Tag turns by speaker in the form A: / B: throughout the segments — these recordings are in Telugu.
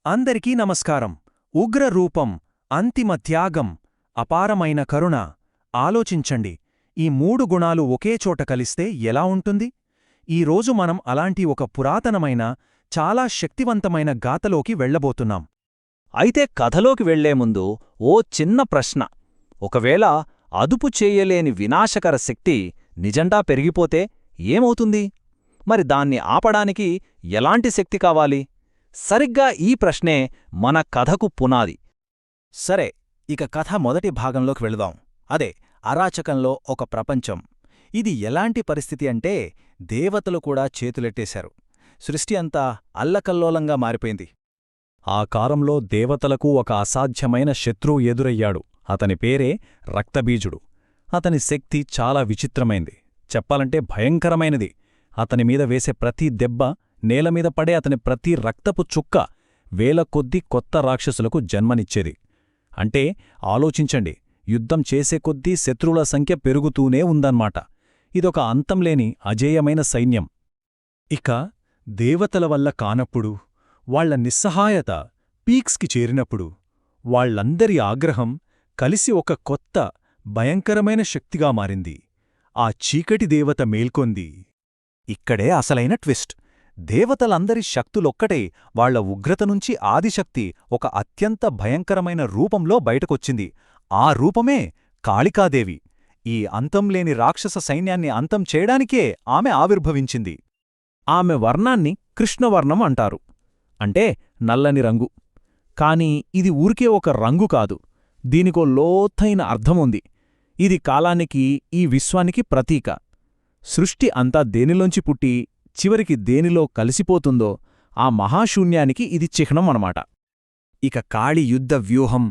A: అందరికీ నమస్కారం. ఉగ్ర రూపం, అంతిమ త్యాగం, అపారమైన కరుణ. ఆలోచించండి, ఈ మూడు గుణాలు ఒకేచోట కలిస్తే ఎలా ఉంటుంది? ఈరోజు మనం అలాంటి ఒక పురాతనమైన, చాలా శక్తివంతమైన గాథలోకి వెళ్లబోతున్నాం.
B: అయితే కథలోకి వెళ్లే ముందు ఓ చిన్న ప్రశ్న. ఒకవేళ అదుపు చేయలేని వినాశకర శక్తి నిజంగా పెరిగిపోతే ఏమవుతుంది? మరి దాన్ని ఆపడానికి ఎలాంటి శక్తి కావాలి? సరిగ్గా ఈ ప్రశ్నే మన కథకు పునాది.
C: సరే, ఇక కథ మొదటి భాగంలోకి వెళదాం. అదే అరాచకంలో ఒక ప్రపంచం. ఇది ఎలాంటి పరిస్థితి అంటే దేవతలు కూడా చేతులెట్టేశారు. సృష్టి అంతా అల్లకల్లోలంగా మారిపోయింది.
B: ఆ కాలంలో దేవతలకు ఒక అసాధ్యమైన శత్రువు ఎదురయ్యాడు. అతని పేరే రక్తబీజుడు. అతని శక్తి చాలా విచిత్రమైంది, చెప్పాలంటే భయంకరమైనది. అతనిమీద వేసే ప్రతి దెబ్బ, నేలమీద పడే అతని ప్రతి రక్తపు చుక్క వేల కొద్దీ కొత్త రాక్షసులకు జన్మనిచ్చేది. అంటే ఆలోచించండి, యుద్ధం చేసే కొద్దీ శత్రువుల సంఖ్య పెరుగుతూనే ఉందన్నమాట. ఇదొక అంతంలేని అజేయమైన సైన్యం.
A: ఇక దేవతల వల్ల కానప్పుడు, వాళ్ల నిస్సహాయత పీక్స్కి చేరినప్పుడు, వాళ్లందరి ఆగ్రహం కలిసి ఒక కొత్త, భయంకరమైన శక్తిగా మారింది. ఆ చీకటి దేవత మేల్కొంది.
C: ఇక్కడే అసలైన ట్విస్ట్. దేవతలందరి శక్తులొక్కటే వాళ్ల ఉగ్రతనుంచి ఆదిశక్తి ఒక అత్యంత భయంకరమైన రూపంలో బయటకొచ్చింది. ఆ రూపమే కాళికాదేవి. ఈ అంతంలేని రాక్షస సైన్యాన్ని అంతం చేయడానికే ఆమె ఆవిర్భవించింది.
B: ఆమె వర్ణాన్ని కృష్ణవర్ణం అంటారు, అంటే నల్లని రంగు. కాని ఇది ఊరికే ఒక రంగు కాదు, దీనికో లోతైన అర్థముంది. ఇది కాలానికి, ఈ విశ్వానికి ప్రతీక. సృష్టి అంతా దేనిలోంచి పుట్టి చివరికి దేనిలో కలిసిపోతుందో ఆ మహాశూన్యానికి ఇది చిహ్నం అన్నమాట.
C: ఇక కాళి యుద్ధ వ్యూహం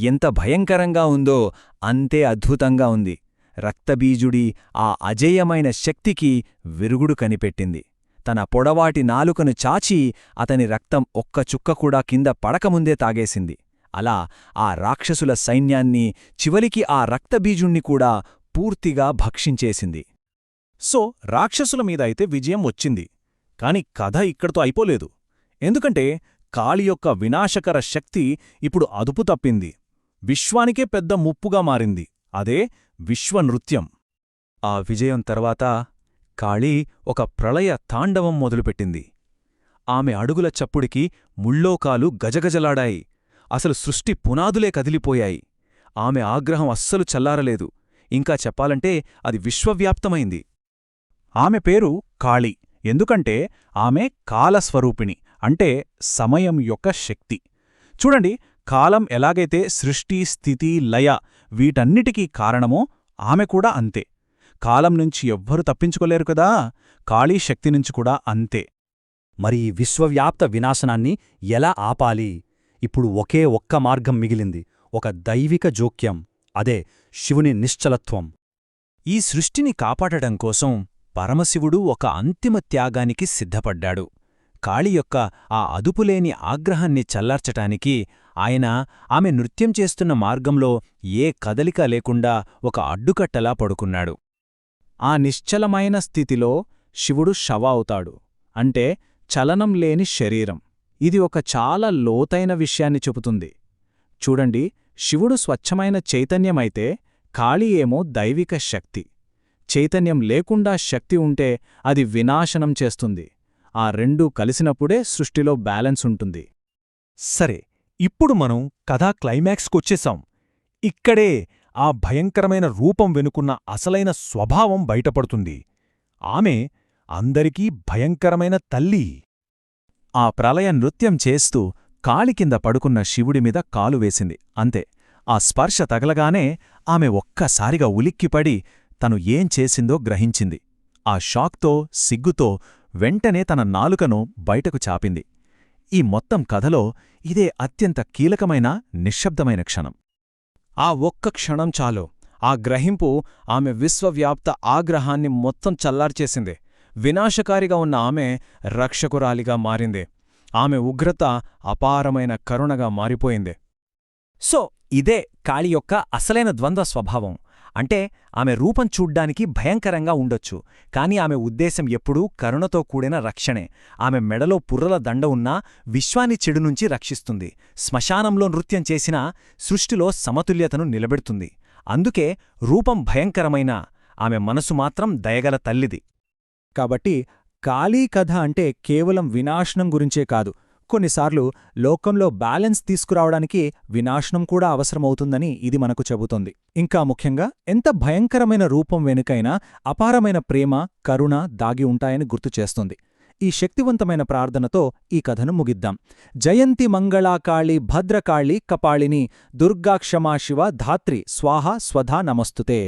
C: ఎంత భయంకరంగా ఉందో అంతే అద్భుతంగా ఉంది. రక్తబీజుడి ఆ అజేయమైన శక్తికి విరుగుడు కనిపెట్టింది. తన పొడవాటి నాలుకను చాచి అతని రక్తం ఒక్క చుక్క కూడా కింద పడకముందే తాగేసింది. అలా ఆ రాక్షసుల సైన్యాన్ని, చివరికి ఆ రక్తబీజుణ్ణి కూడా పూర్తిగా భక్షించేసింది.
A: సో రాక్షసుల మీద అయితే విజయం వచ్చింది. కాని కథ ఇక్కడితో అయిపోలేదు. ఎందుకంటే కాళి యొక్క వినాశకర శక్తి ఇప్పుడు అదుపు తప్పింది. విశ్వానికే పెద్ద ముప్పుగా మారింది. అదే విశ్వనృత్యం.
C: ఆ విజయం తర్వాత కాళి ఒక ప్రళయ తాండవం మొదలుపెట్టింది. ఆమె అడుగుల చప్పుడికి ముల్లోకాలు గజగజలాడాయి. అసలు సృష్టి పునాదులే కదిలిపోయాయి. ఆమె ఆగ్రహం అస్సలు చల్లారలేదు. ఇంకా చెప్పాలంటే అది విశ్వవ్యాప్తమైంది.
A: ఆమె పేరు కాళి, ఎందుకంటే ఆమె కాలస్వరూపిణి, అంటే సమయం యొక్క శక్తి. చూడండి, కాలం ఎలాగైతే సృష్టి, స్థితి, లయ వీటన్నిటికీ కారణమో ఆమె కూడా అంతే. కాలం నుంచి ఎవ్వరూ తప్పించుకోలేరు కదా, కాళీ శక్తి నుంచి కూడా అంతే.
D: మరి ఈ విశ్వవ్యాప్త వినాశనాన్ని ఎలా ఆపాలి? ఇప్పుడు ఒకే ఒక్క మార్గం మిగిలింది, ఒక దైవిక జోక్యం. అదే శివుని నిశ్చలత్వం.
C: ఈ సృష్టిని కాపాడడం కోసం పరమశివుడు ఒక అంతిమ త్యాగానికి సిద్ధపడ్డాడు. కాళి యొక్క ఆ అదుపులేని ఆగ్రహాన్ని చల్లార్చటానికి ఆయన ఆమె నృత్యం చేస్తున్న మార్గంలో ఏ కదలిక లేకుండా ఒక అడ్డుకట్టలా పడుకున్నాడు.
A: ఆ నిశ్చలమైన స్థితిలో శివుడు శవ అవుతాడు, అంటే చలనం లేని శరీరం. ఇది ఒక చాలా లోతైన విషయాన్ని చెబుతుంది. చూడండి, శివుడు స్వచ్ఛమైన చైతన్యమైతే కాళి ఏమో దైవిక శక్తి. చైతన్యం లేకుండా శక్తి ఉంటే అది వినాశనం చేస్తుంది. ఆ రెండూ కలిసినప్పుడే సృష్టిలో బ్యాలెన్స్ ఉంటుంది.
C: సరే, ఇప్పుడు మనం కథా క్లైమాక్స్కొచ్చేశాం. ఇక్కడే ఆ భయంకరమైన రూపం వెనుకున్న అసలైన స్వభావం బయటపడుతుంది. ఆమె అందరికీ భయంకరమైన తల్లి. ఆ ప్రళయ నృత్యం చేస్తూ కాళి కింద పడుకున్న శివుడిమీద కాలు వేసింది. అంతే, ఆ స్పర్శ తగలగానే ఆమె ఒక్కసారిగా ఉలిక్కిపడి తను ఏం చేసిందో గ్రహించింది. ఆ షాక్తో, సిగ్గుతో వెంటనే తన నాలుకను బయటకు చాపింది. ఈ మొత్తం కథలో ఇదే అత్యంత కీలకమైన, నిశ్శబ్దమైన క్షణం.
A: ఆ ఒక్క క్షణం చాలు. ఆ గ్రహింపు ఆమె విశ్వవ్యాప్త ఆగ్రహాన్ని మొత్తం చల్లార్చేసింది. వినాశకారిగా ఉన్న ఆమె రక్షకురాలిగా మారింది. ఆమె ఉగ్రత అపారమైన కరుణగా మారిపోయింది.
C: సో ఇదే కాళి యొక్క అసలైన ద్వంద్వ స్వభావం.
B: అంటే ఆమె రూపం చూడ్డానికి భయంకరంగా ఉండొచ్చు, కాని ఆమె ఉద్దేశం ఎప్పుడూ కరుణతో కూడిన రక్షణే. ఆమె మెడలో పుర్రల దండ ఉన్నా విశ్వాన్ని చెడు నుంచి రక్షిస్తుంది. శ్మశానంలో నృత్యం చేసినా సృష్టిలో సమతుల్యతను నిలబెడుతుంది. అందుకే రూపం భయంకరమైన ఆమె మనసు మాత్రం దయగల తల్లిది.
A: కాబట్టి కాళీ కథ అంటే కేవలం వినాశనం గురించే కాదు, కొన్నిసార్లు లోకంలో బ్యాలెన్స్ తీసుకురావడానికి వినాశనం కూడా అవసరమవుతుందని ఇది మనకు చెబుతోంది. ఇంకా ముఖ్యంగా ఎంత భయంకరమైన రూపం వెనుకైనా అపారమైన ప్రేమ, కరుణ దాగి ఉంటాయని గుర్తుచేస్తుంది. ఈ శక్తివంతమైన ప్రార్థనతో ఈ కథను ముగిద్దాం. జయంతి మంగళాకాళి భద్రకాళి కపాళిని దుర్గాక్షమా శివ ధాత్రి స్వాహా స్వధా నమస్తుతే.